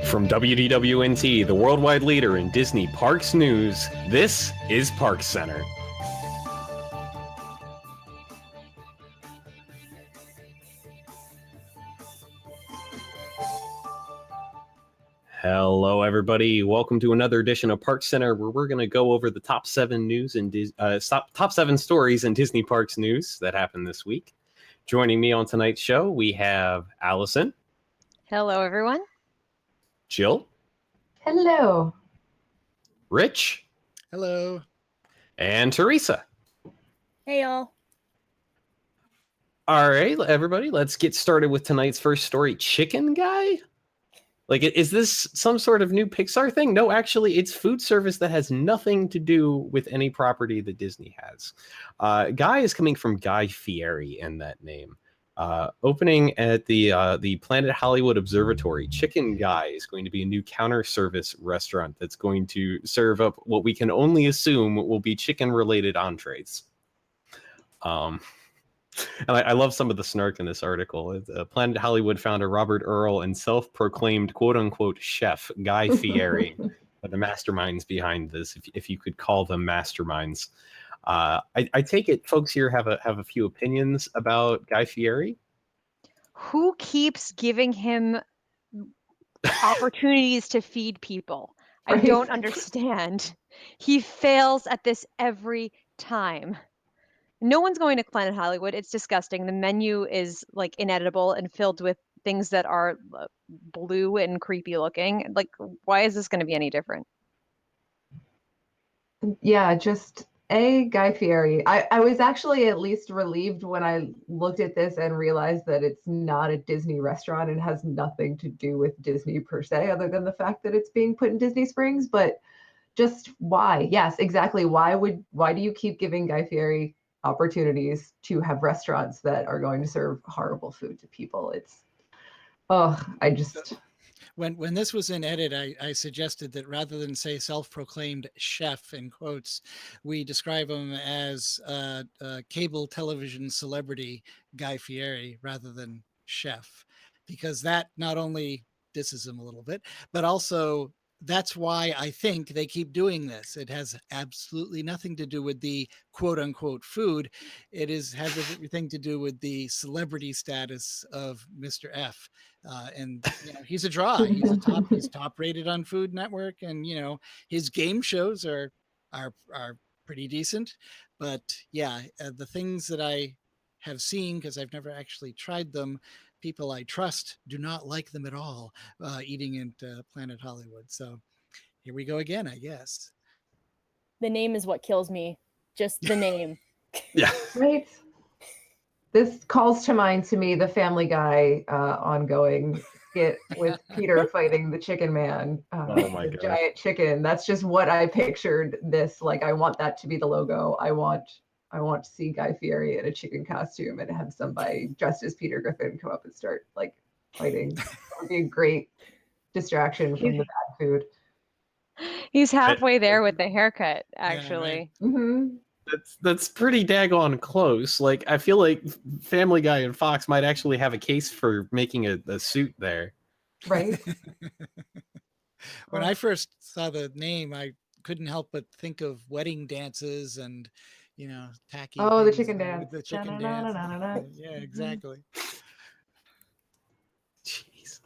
From WDWNT, the worldwide leader in Disney Parks news, this is ParksCenter. Hello, everybody. Welcome to another edition of ParksCenter, where we're going to go over the top 7 news and top 7 stories in Disney Parks news that happened this week. Joining me on tonight's show, we have Allison. Hello, everyone. Jill. Hello. Rich. Hello. And Teresa. Hey, y'all. All right, everybody, let's get started with tonight's first story. Chicken Guy? Like, is this some sort of new Pixar thing? No, actually, it's food service that has nothing to do with any property that Disney has. Guy is coming from Guy Fieri in that name. Opening at the Planet Hollywood Observatory, Chicken Guy is going to be a new counter service restaurant that's going to serve up what we can only assume will be chicken-related entrees. And I love some of the snark in this article. Planet Hollywood founder Robert Earl and self-proclaimed quote-unquote chef Guy Fieri are the masterminds behind this, if you could call them masterminds. I take it folks here have a few opinions about Guy Fieri. Who keeps giving him opportunities to feed people? I don't understand. He fails at this every time. No one's going to Planet Hollywood. It's disgusting. The menu is like inedible and filled with things that are blue and creepy looking. Like, why is this going to be any different? Yeah, just Guy Fieri. I was actually at least relieved when I looked at this and realized that it's not a Disney restaurant and has nothing to do with Disney per se, other than the fact that it's being put in Disney Springs. But just why? Yes, exactly. Why do you keep giving Guy Fieri opportunities to have restaurants that are going to serve horrible food to people? When this was in edit, I suggested that rather than say self-proclaimed chef in quotes, we describe him as cable television celebrity Guy Fieri rather than chef, because that not only disses him a little bit, but also that's why I think they keep doing this. It has absolutely nothing to do with the quote unquote food. It has everything to do with the celebrity status of Mr. F. And he's a draw. He's top rated on Food Network, and his game shows are pretty decent. But yeah, the things that I have seen, because I've never actually tried them, people I trust do not like them at all, eating at Planet Hollywood. So here we go again, I guess. The name is what kills me. Just the name. Yeah. Right. This calls to mind to me the Family Guy ongoing skit with Peter fighting the Chicken Man, Oh my the gosh. giant chicken. That's just what I pictured this. Like, I want that to be the logo. I want to see Guy Fieri in a chicken costume and have somebody dressed as Peter Griffin come up and start like fighting. That would be a great distraction from the bad food. He's halfway there with the haircut, actually. Yeah, right. Mm-hmm. That's pretty daggone close. Like, I feel like Family Guy and Fox might actually have a case for making a suit there. Right. When I first saw the name, I couldn't help but think of wedding dances and tacky. Oh, the things chicken dance. The chicken dance. Yeah, exactly. Jeez.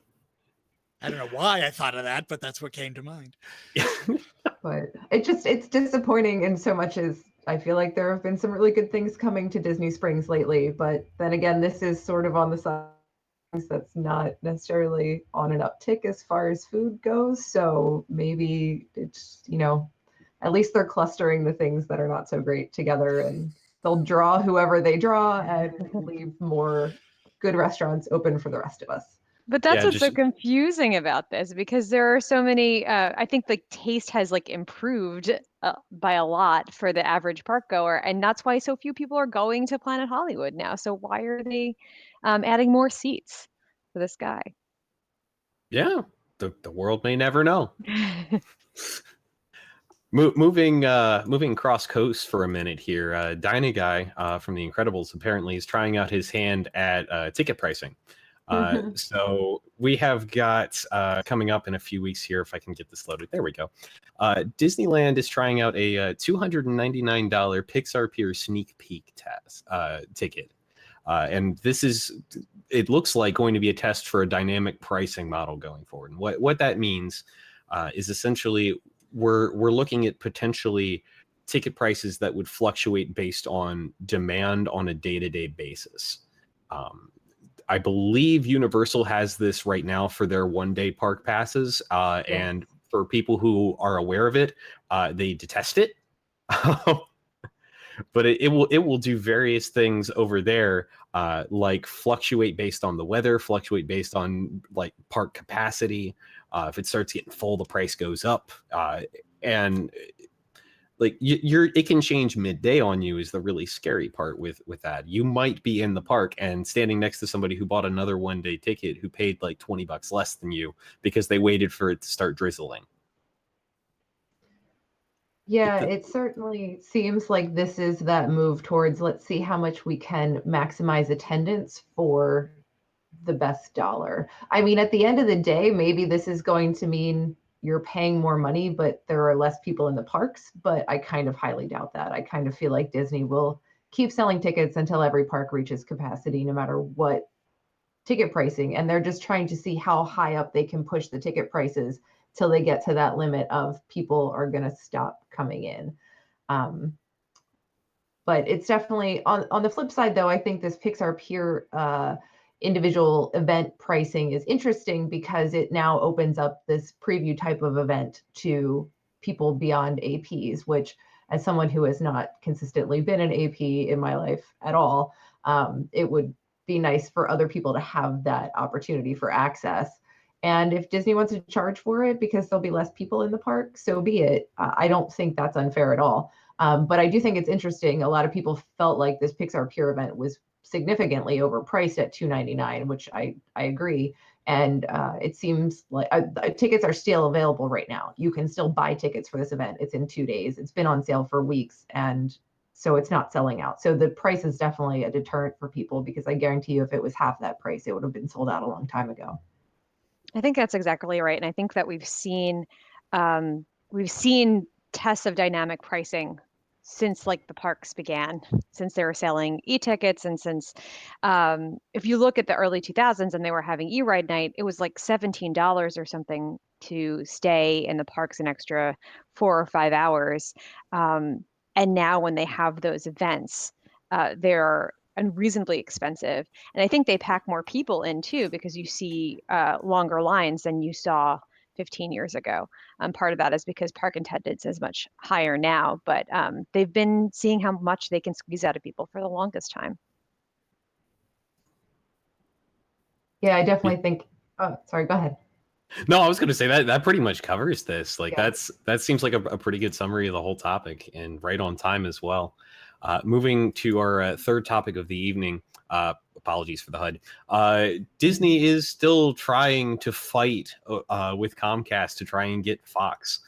I don't know why I thought of that, but that's what came to mind. But it's disappointing in so much as I feel like there have been some really good things coming to Disney Springs lately. But then again, this is sort of on the side that's not necessarily on an uptick as far as food goes. So maybe it's, at least they're clustering the things that are not so great together, and they'll draw whoever they draw and leave more good restaurants open for the rest of us. But that's what's so confusing about this, because there are so many, I think the taste has like improved by a lot for the average park goer. And that's why so few people are going to Planet Hollywood now. So why are they adding more seats for this guy? Yeah, the world may never know. Moving across coast for a minute here, Guy from The Incredibles apparently is trying out his hand at ticket pricing. So we have got coming up in a few weeks here, if I can get this loaded. There we go. Disneyland is trying out a $299 Pixar Pier sneak peek ticket. And this is, it looks like, going to be a test for a dynamic pricing model going forward. And what that means is essentially we're looking at potentially ticket prices that would fluctuate based on demand on a day-to-day basis. I believe Universal has this right now for their one-day park passes, and for people who are aware of it, they detest it. But it will do various things over there, like fluctuate based on the weather, fluctuate based on like park capacity. If it starts getting full, the price goes up, and like it can change midday on you is the really scary part with that. You might be in the park and standing next to somebody who bought another one-day ticket who paid like $20 less than you because they waited for it to start drizzling. Yeah, it certainly seems like this is that move towards, let's see how much we can maximize attendance for the best dollar. I mean, at the end of the day, maybe this is going to mean you're paying more money, but there are less people in the parks. But I kind of highly doubt that. I kind of feel like Disney will keep selling tickets until every park reaches capacity, no matter what ticket pricing. And they're just trying to see how high up they can push the ticket prices till they get to that limit of people are going to stop coming in. But it's definitely on the flip side, though, I think this Pixar Pier individual event pricing is interesting because it now opens up this preview type of event to people beyond APs, which, as someone who has not consistently been an AP in my life at all, it would be nice for other people to have that opportunity for access. And if Disney wants to charge for it because there'll be less people in the park, so be it. I don't think that's unfair at all. But I do think it's interesting. A lot of people felt like this Pixar Pier event was significantly overpriced at $299, which I agree. And it seems like tickets are still available right now. You can still buy tickets for this event. It's in 2 days. It's been on sale for weeks, and so it's not selling out. So the price is definitely a deterrent for people, because I guarantee you if it was half that price, it would have been sold out a long time ago. I think that's exactly right. And I think that we've seen tests of dynamic pricing since like the parks began, since they were selling e-tickets, and since if you look at the early 2000s and they were having e-ride night, it was like $17 or something to stay in the parks an extra 4 or 5 hours. And now when they have those events, they're unreasonably expensive. And I think they pack more people in too, because you see longer lines than you saw 15 years ago. Part of that is because park attendance is much higher now, but they've been seeing how much they can squeeze out of people for the longest time. Yeah, I definitely think. Oh, sorry, go ahead. No, I was going to say that pretty much covers this. Like that seems like a pretty good summary of the whole topic, and right on time as well. Moving to our third topic of the evening. Apologies for the HUD. Disney is still trying to fight with Comcast to try and get Fox.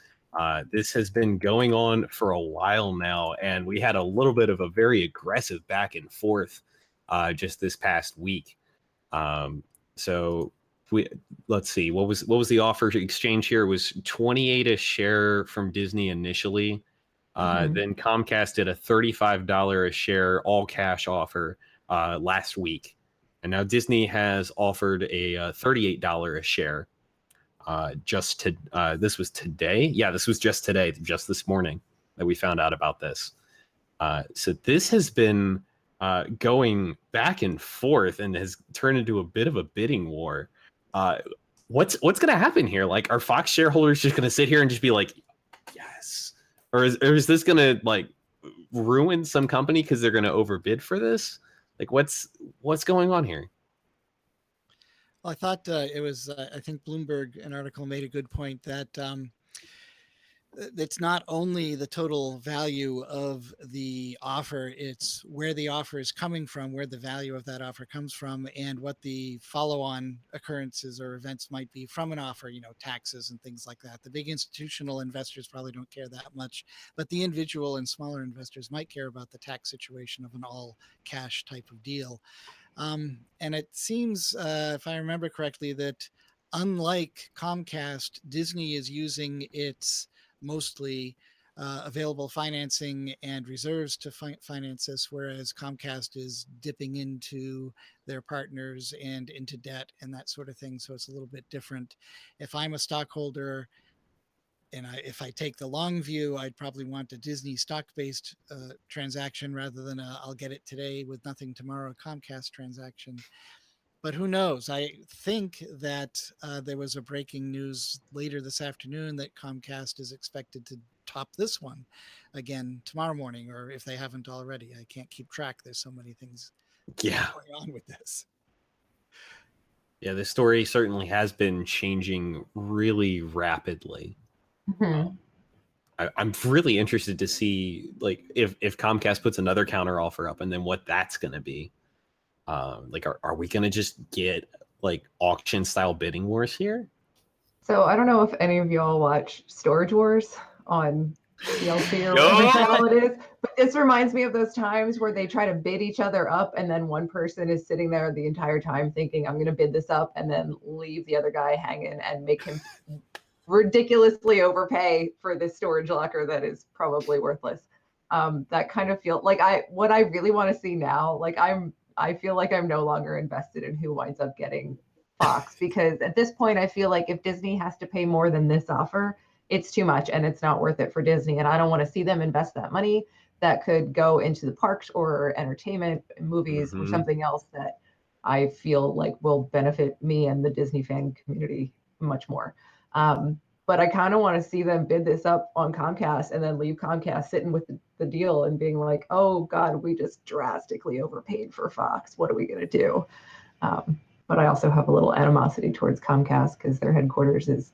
This has been going on for a while now, and we had a little bit of a very aggressive back and forth just this past week. So let's see, what was the offer exchange here? It was 28 a share from Disney initially. Then Comcast did a $35 a share all cash offer last week, and now Disney has offered a $38 a share. This was today. Yeah, this was just today, just this morning that we found out about this. So this has been going back and forth and has turned into a bit of a bidding war. What's going to happen here? Like, are Fox shareholders just going to sit here and just be like, yes? Or is this going to like ruin some company because they're going to overbid for this? Like, what's going on here? Well, I thought it was, I think Bloomberg, an article made a good point that it's not only the total value of the offer, it's where the offer is coming from, where the value of that offer comes from, and what the follow-on occurrences or events might be from an offer, taxes and things like that. The big institutional investors probably don't care that much, but the individual and smaller investors might care about the tax situation of an all cash type of deal. And it seems, if I remember correctly, that unlike Comcast, Disney is using its mostly available financing and reserves to finance this, whereas Comcast is dipping into their partners and into debt and that sort of thing. So it's a little bit different. If I'm a stockholder, and if I take the long view, I'd probably want a Disney stock-based transaction rather than I'll get it today with nothing tomorrow Comcast transaction. But who knows? I think that there was a breaking news later this afternoon that Comcast is expected to top this one again tomorrow morning, or if they haven't already. I can't keep track. There's so many things going on with this. Yeah, the story certainly has been changing really rapidly. Mhm. I'm really interested to see like if Comcast puts another counter offer up and then what that's going to be. Like, are we going to just get like auction style bidding wars here? So I don't know if any of y'all watch Storage Wars on TLC or whatever channel it is, but this reminds me of those times where they try to bid each other up, and then one person is sitting there the entire time thinking, I'm going to bid this up, and then leave the other guy hanging and make him ridiculously overpay for this storage locker that is probably worthless. That kind of feel like what I really want to see now, like I feel like I'm no longer invested in who winds up getting Fox, because at this point I feel like if Disney has to pay more than this offer, it's too much and it's not worth it for Disney. And I don't want to see them invest that money that could go into the parks or entertainment, movies, or something else that I feel like will benefit me and the Disney fan community much more. But I kind of want to see them bid this up on Comcast and then leave Comcast sitting with the deal and being like, oh God, we just drastically overpaid for Fox. What are we going to do? But I also have a little animosity towards Comcast because their headquarters is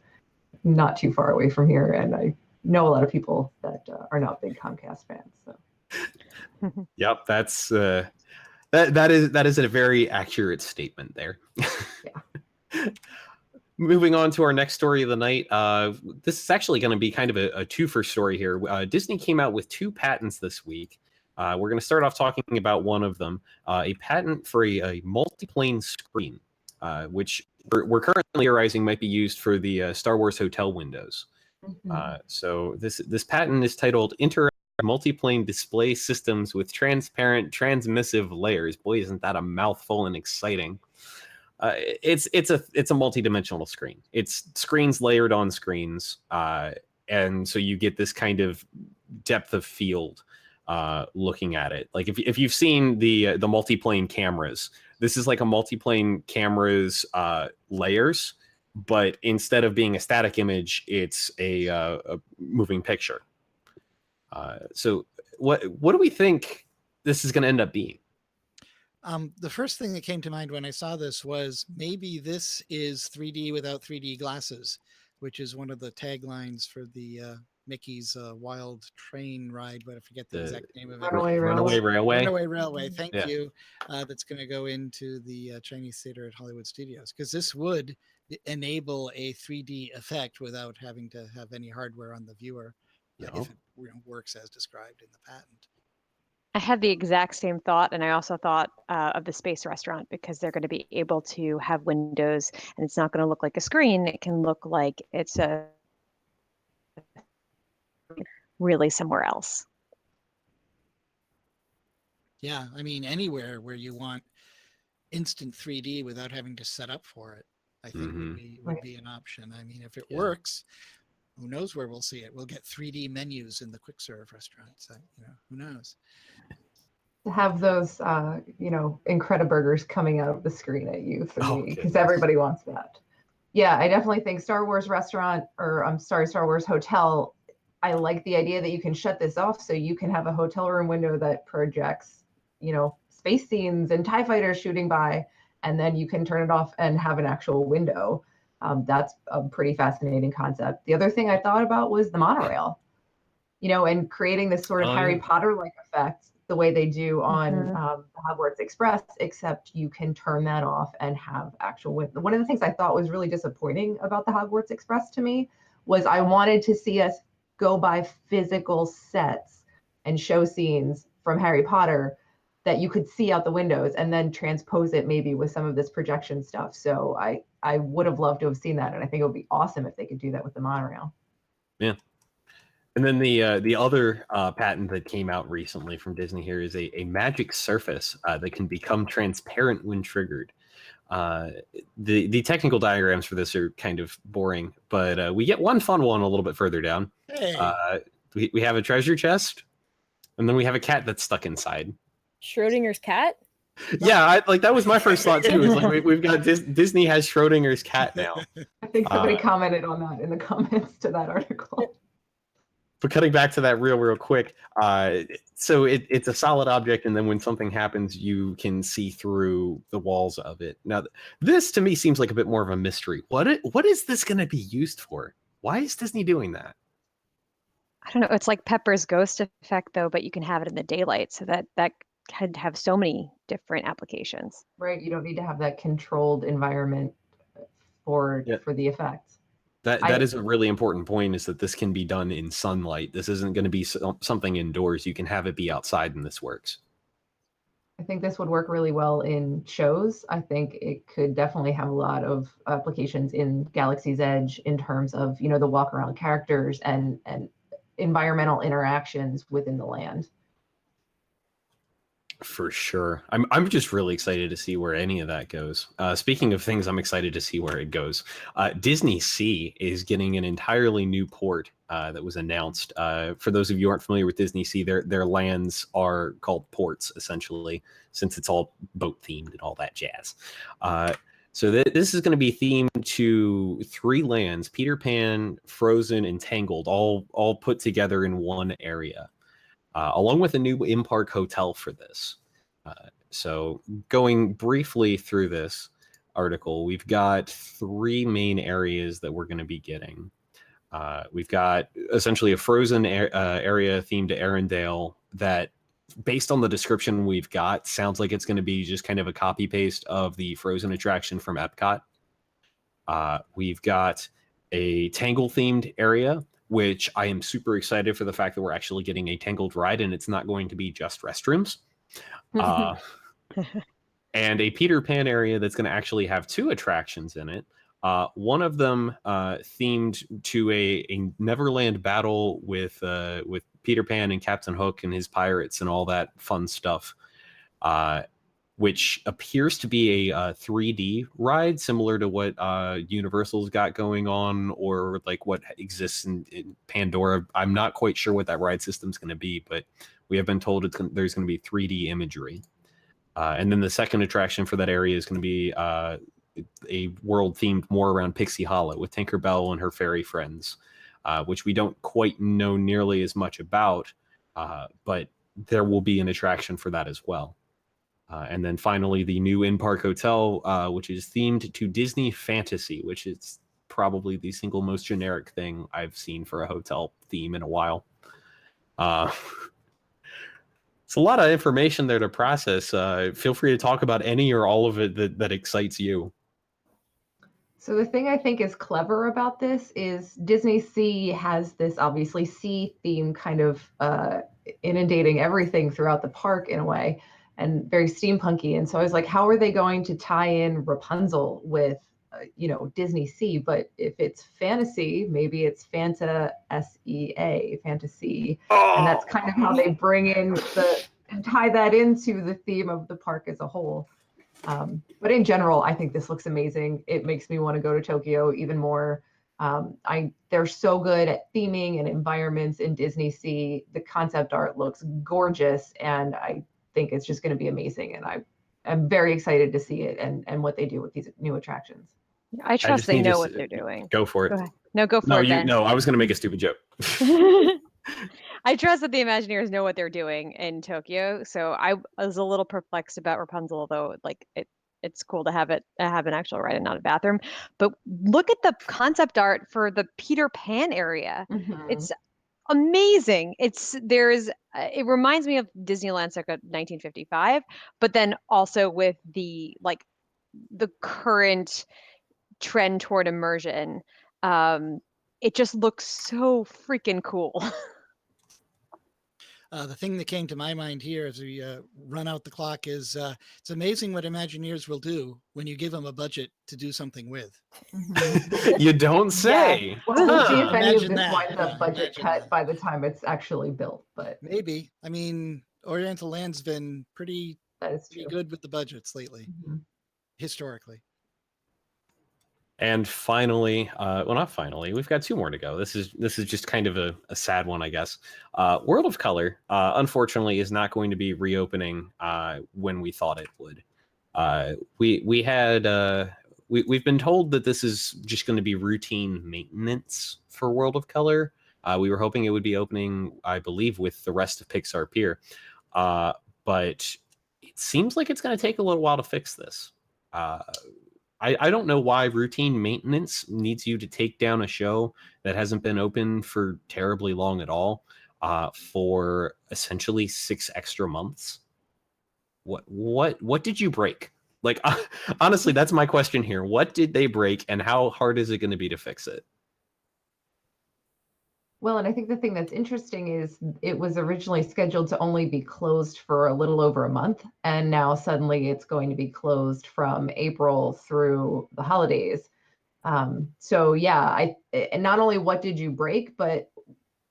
not too far away from here. And I know a lot of people that are not big Comcast fans. So. Yep, that's that is a very accurate statement there. Yeah. Moving on to our next story of the night. This is actually going to be kind of a twofer story here. Disney came out with 2 patents this week. We're going to start off talking about one of them, a patent for a multiplane screen, which we're currently theorizing might be used for the Star Wars hotel windows. So this patent is titled Interactive Multiplane Display Systems with Transparent Transmissive Layers. Boy, isn't that a mouthful and exciting. It's a multi-dimensional screen. It's screens layered on screens, and so you get this kind of depth of field looking at it. Like if you've seen the multiplane cameras, this is like a multiplane camera's layers, but instead of being a static image, it's a moving picture. So what do we think this is going to end up being? The first thing that came to mind when I saw this was maybe this is 3D without 3D glasses, which is one of the taglines for the Mickey's Wild Train ride, but I forget the exact name of it. Runaway Railway. Runaway Railway. Thank you. That's going to go into the Chinese Theater at Hollywood Studios, because this would enable a 3D effect without having to have any hardware on the viewer, if it works as described in the patent. I had the exact same thought, and I also thought of the space restaurant, because they're going to be able to have windows, and it's not going to look like a screen. It can look like it's really somewhere else. Yeah, I mean, anywhere where you want instant 3D without having to set up for it, I think would be an option. I mean, if it works, who knows where we'll see it? We'll get 3D menus in the quick serve restaurants. Who knows? To have those, Incrediburgers coming out of the screen at you for me, because everybody wants that. Yeah, I definitely think Star Wars restaurant, Star Wars hotel. I like the idea that you can shut this off so you can have a hotel room window that projects, space scenes and TIE fighters shooting by, and then you can turn it off and have an actual window. That's a pretty fascinating concept. The other thing I thought about was the monorail, and creating this sort of Harry Potter-like effect the way they do on Hogwarts Express, except you can turn that off and have actual window. One of the things I thought was really disappointing about the Hogwarts Express to me was I wanted to see us go by physical sets and show scenes from Harry Potter, that you could see out the windows and then transpose it maybe with some of this projection stuff. So I would have loved to have seen that. And I think it would be awesome if they could do that with the monorail. Yeah. And then the other patent that came out recently from Disney here is a magic surface that can become transparent when triggered. The technical diagrams for this are kind of boring, but we get one fun one a little bit further down. Hey. We have a treasure chest, and then we have a cat that's stuck inside. Schrodinger's cat? Yeah, like that was my first thought too. Is like we've got Disney has Schrodinger's cat now. I think somebody commented on that in the comments to that article. But cutting back to that real quick, so it's a solid object, and then when something happens, you can see through the walls of it. Now, this to me seems like a bit more of a mystery. What is this going to be used for? Why is Disney doing that? I don't know. It's like Pepper's ghost effect, though, but you can have it in the daylight, so that could have so many different applications. Right. You don't need to have that controlled environment for the effects. That is a really important point, is that this can be done in sunlight. This isn't going to be something indoors. You can have it be outside, and this works. I think this would work really well in shows. I think it could definitely have a lot of applications in Galaxy's Edge in terms of, the walk around characters and environmental interactions within the land. For sure. I'm just really excited to see where any of that goes. Speaking of things I'm excited to see where it goes, DisneySea is getting an entirely new port that was announced. For those of you who aren't familiar with DisneySea, their lands are called ports, essentially, since it's all boat themed and all that jazz. So this is going to be themed to 3 lands: Peter Pan, Frozen, and Tangled, all put together in one area. Along with a new in-park hotel for this. So going briefly through this article, we've got 3 main areas that we're going to be getting. We've got essentially a Frozen area themed to Arendelle that, based on the description we've got, sounds like it's going to be just kind of a copy-paste of the Frozen attraction from Epcot. We've got a Tangle-themed area, which I am super excited for the fact that we're actually getting a Tangled ride, and it's not going to be just restrooms. And a Peter Pan area that's going to actually have 2 attractions in it. One of them themed to a Neverland battle with Peter Pan and Captain Hook and his pirates and all that fun stuff, which appears to be a 3D ride, similar to what Universal's got going on, or like what exists in Pandora. I'm not quite sure what that ride system's going to be, but we have been told there's going to be 3D imagery. And then the second attraction for that area is going to be a world themed more around Pixie Hollow with Tinkerbell and her fairy friends, which we don't quite know nearly as much about, but there will be an attraction for that as well. And then finally, the new in-park hotel, which is themed to Disney Fantasy, which is probably the single most generic thing I've seen for a hotel theme in a while. It's a lot of information there to process. Feel free to talk about any or all of it that excites you. So the thing I think is clever about this is DisneySea has this obviously sea theme kind of inundating everything throughout the park in a way, and very steampunky. And so I was like, how are they going to tie in Rapunzel with, DisneySea? But if it's fantasy, maybe it's Fanta SEA, fantasy. And that's kind of how they bring in tie that into the theme of the park as a whole. But in general, I think this looks amazing. It makes me want to go to Tokyo even more. They're so good at theming and environments in DisneySea. The concept art looks gorgeous, and I think it's just going to be amazing. And I'm very excited to see it and what they do with these new attractions. I trust they know what they're doing. Go for it. Go ahead. No, go for it, Ben. No, I was going to make a stupid joke. I trust that the Imagineers know what they're doing in Tokyo. So I was a little perplexed about Rapunzel, though. Like it's cool to have an actual ride and not a bathroom. But look at the concept art for the Peter Pan area. Mm-hmm. It's amazing. It reminds me of Disneyland circa 1955, but then also with the current trend toward immersion. It just looks so freaking cool. The thing that came to my mind here as we run out the clock is it's amazing what Imagineers will do when you give them a budget to do something with. Mhm. You don't say. Well, we'll see if any of Imagine this that. winds up Yeah, budget imagine cut that. by the time it's actually built, but Maybe. I mean, Oriental Land's been pretty that is true. good with the budgets lately, Mhm. historically. And finally, well, not finally, we've got 2 more to go. This is just kind of a sad one, I guess. World of Color, unfortunately, is not going to be reopening when we thought it would. We've been told that this is just going to be routine maintenance for World of Color. We were hoping it would be opening, I believe, with the rest of Pixar Pier, but it seems like it's going to take a little while to fix this. I don't know why routine maintenance needs you to take down a show that hasn't been open for terribly long at all for essentially 6 extra months. What did you break? Like, honestly, that's my question here. What did they break, and how hard is it going to be to fix it? Well, and I think the thing that's interesting is it was originally scheduled to only be closed for a little over a month, and now suddenly it's going to be closed from April through the holidays. So yeah, and not only what did you break, but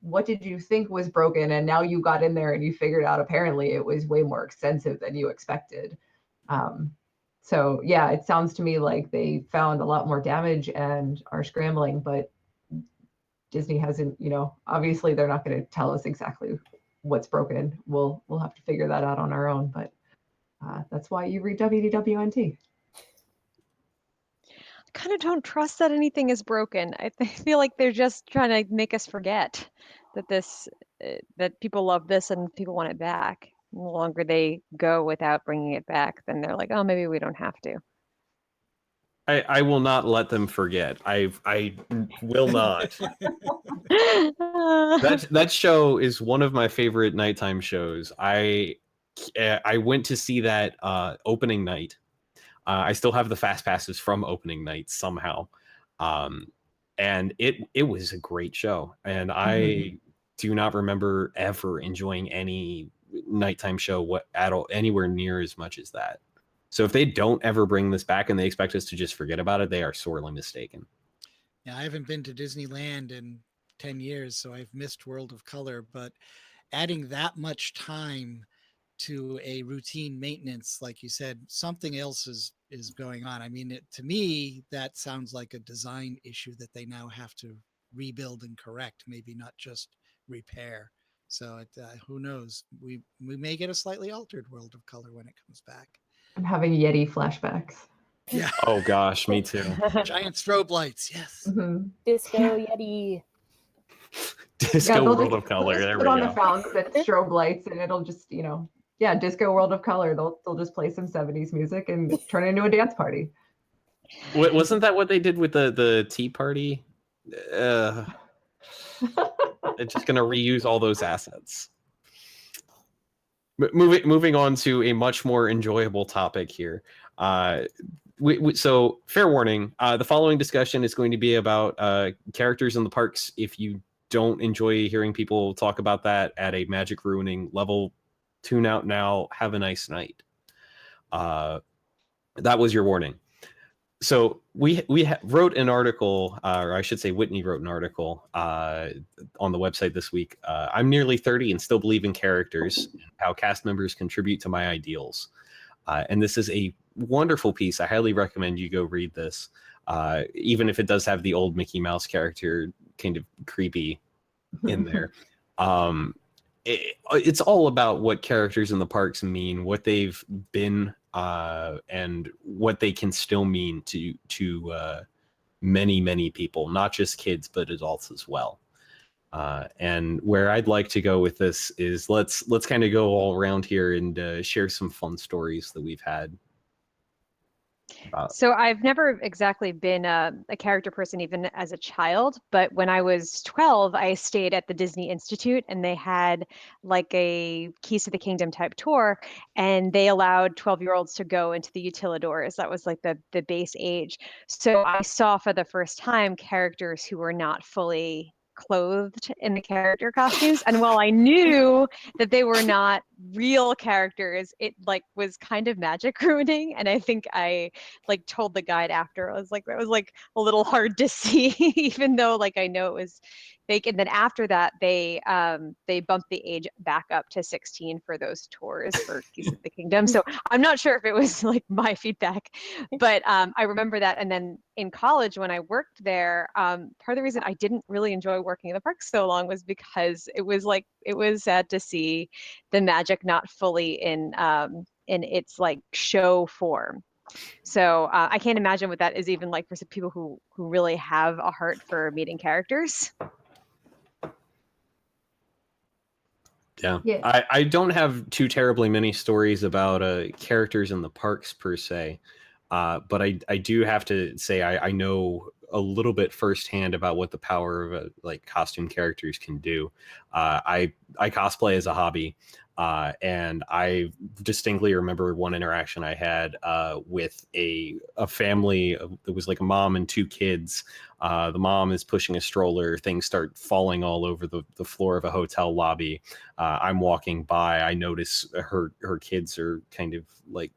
what did you think was broken, and now you got in there and you figured out apparently it was way more extensive than you expected. So yeah, it sounds to me like they found a lot more damage and are scrambling, but Disney hasn't, obviously they're not going to tell us exactly what's broken. We'll have to figure that out on our own, but that's why you read WDWNT. I kind of don't trust that anything is broken. feel like they're just trying to make us forget that that people love this and people want it back. The longer they go without bringing it back, then they're like, oh, maybe we don't have to. I will not let them forget. I will not. That show is one of my favorite nighttime shows. I went to see that opening night. I still have the fast passes from opening night somehow, and it was a great show. And I do not remember ever enjoying any nighttime show at all anywhere near as much as that. So if they don't ever bring this back and they expect us to just forget about it, they are sorely mistaken. Yeah, I haven't been to Disneyland in 10 years, so I've missed World of Color, but adding that much time to a routine maintenance, like you said, something else is going on. I mean, to me, that sounds like a design issue that they now have to rebuild and correct, maybe not just repair. So who knows? We may get a slightly altered World of Color when it comes back. I'm having Yeti flashbacks. Yeah. Oh gosh, me too. Giant strobe lights, yes. Mm-hmm. Disco Yeti. Disco World of Color. There we put on go. the fountains and strobe lights, and it'll just, Disco World of Color. They'll just play some 70s music and turn it into a dance party. Wasn't that what they did with the Tea Party? They're just gonna reuse all those assets. Moving on to a much more enjoyable topic here. So fair warning, the following discussion is going to be about characters in the parks. If you don't enjoy hearing people talk about that at a magic ruining level, tune out now. Have a nice night. That was your warning. So we wrote an article, or I should say Whitney wrote an article on the website this week. I'm nearly 30 and still believe in characters and how cast members contribute to my ideals. And this is a wonderful piece. I highly recommend you go read this, even if it does have the old Mickey Mouse character kind of creepy in there. It's all about what characters in the parks mean, what they've been, and what they can still mean to many people, not just kids but adults as well. And where I'd like to go with this is let's kind of go all around here and share some fun stories that we've had. So I've never exactly been a character person even as a child, but when I was 12, I stayed at the Disney Institute and they had like a Keys to the Kingdom type tour, and they allowed 12-year-olds to go into the utilidors. That was like the base age. So I saw for the first time characters who were not fully clothed in the character costumes. And while I knew that they were not real characters, it like was kind of magic ruining. And I think I like told the guide after, I was like, that was like a little hard to see, even though like I know it was fake. And then after that, they bumped the age back up to 16 for those tours for Keys of the Kingdom. So I'm not sure if it was like my feedback, but I remember that. And then in college when I worked there, part of the reason I didn't really enjoy working in the park so long was because it was sad to see the magic not fully in its like show form. So I can't imagine what that is even like for some people who really have a heart for meeting characters. Yeah. Yeah. I don't have too terribly many stories about characters in the parks per se, but I do have to say I know a little bit firsthand about what the power of like costume characters can do. I cosplay as a hobby, and I distinctly remember one interaction I had with a family. It was like a mom and two kids. The mom is pushing a stroller. Things start falling all over the floor of a hotel lobby. I'm walking by. I notice her kids are kind of like,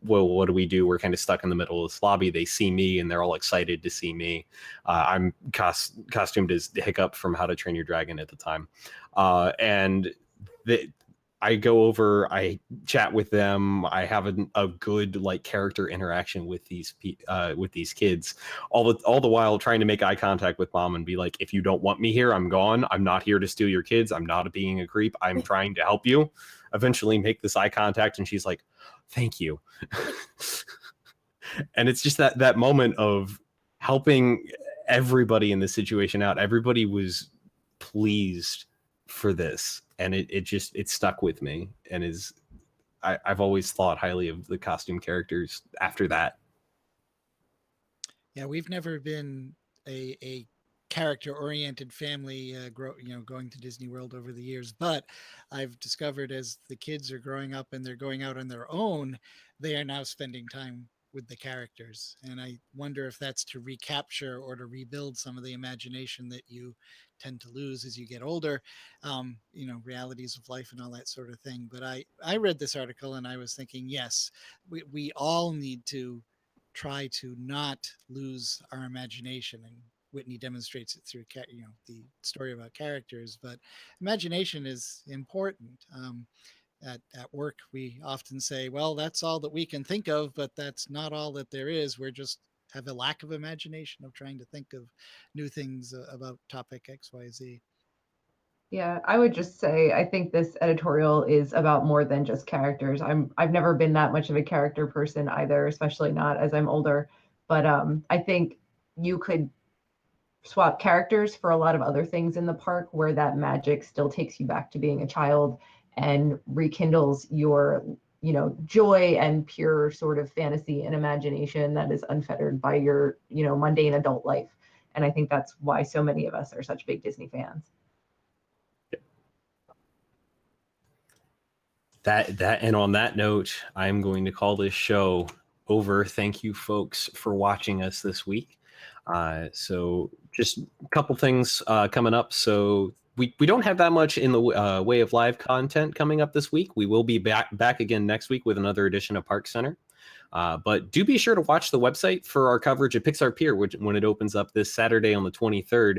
well, what do we do? We're kind of stuck in the middle of this lobby. They see me and they're all excited to see me. I'm costumed as Hiccup from How to Train Your Dragon at the time. And I go over, I chat with them. I have a good like character interaction with these kids, all the while trying to make eye contact with mom and be like, if you don't want me here, I'm gone. I'm not here to steal your kids. I'm not being a creep. I'm trying to help you. Eventually make this eye contact, and she's like, thank you. And it's just that moment of helping everybody in this situation out. Everybody was pleased for this, and it stuck with me, and I've always thought highly of the costume characters after that. Yeah, we've never been a character-oriented family going to Disney World over the years, but I've discovered as the kids are growing up and they're going out on their own, they are now spending time with the characters. And I wonder if that's to recapture or to rebuild some of the imagination that you tend to lose as you get older, realities of life and all that sort of thing. But I read this article and I was thinking, yes, we all need to try to not lose our imagination. And Whitney demonstrates it through, the story about characters, but imagination is important. At work, we often say, well, that's all that we can think of, but that's not all that there is. We're just have a lack of imagination of trying to think of new things about topic XYZ. Yeah, I would just say I think this editorial is about more than just characters. I've never been that much of a character person either, especially not as I'm older. But I think you could swap characters for a lot of other things in the park where that magic still takes you back to being a child and rekindles your, joy and pure sort of fantasy and imagination that is unfettered by your, mundane adult life. And I think that's why so many of us are such big Disney fans. And on that note, I'm going to call this show over. Thank you, folks, for watching us this week. So just a couple things coming up. So we don't have that much in the way of live content coming up this week. We will be back again next week with another edition of ParksCenter. But do be sure to watch the website for our coverage at Pixar Pier, when it opens up this Saturday on the 23rd,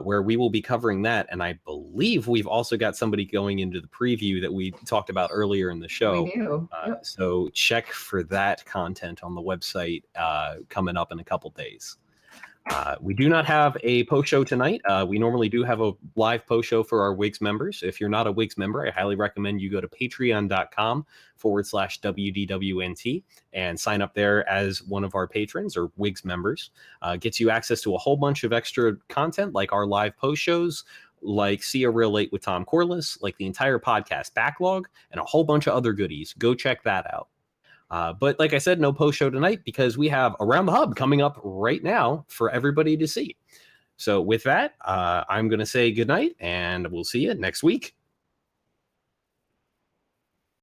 where we will be covering that. And I believe we've also got somebody going into the preview that we talked about earlier in the show. We do. Yep. So check for that content on the website coming up in a couple days. We do not have a post show tonight. We normally do have a live post show for our Wigs members. If you're not a Wigs member, I highly recommend you go to patreon.com/WDWNT and sign up there as one of our patrons or Wigs members. Gets you access to a whole bunch of extra content like our live post shows, like See a Real Late with Tom Corliss, like the entire podcast backlog, and a whole bunch of other goodies. Go check that out. But like I said, no post show tonight because we have Around the Hub coming up right now for everybody to see. So with that, I'm going to say goodnight and we'll see you next week.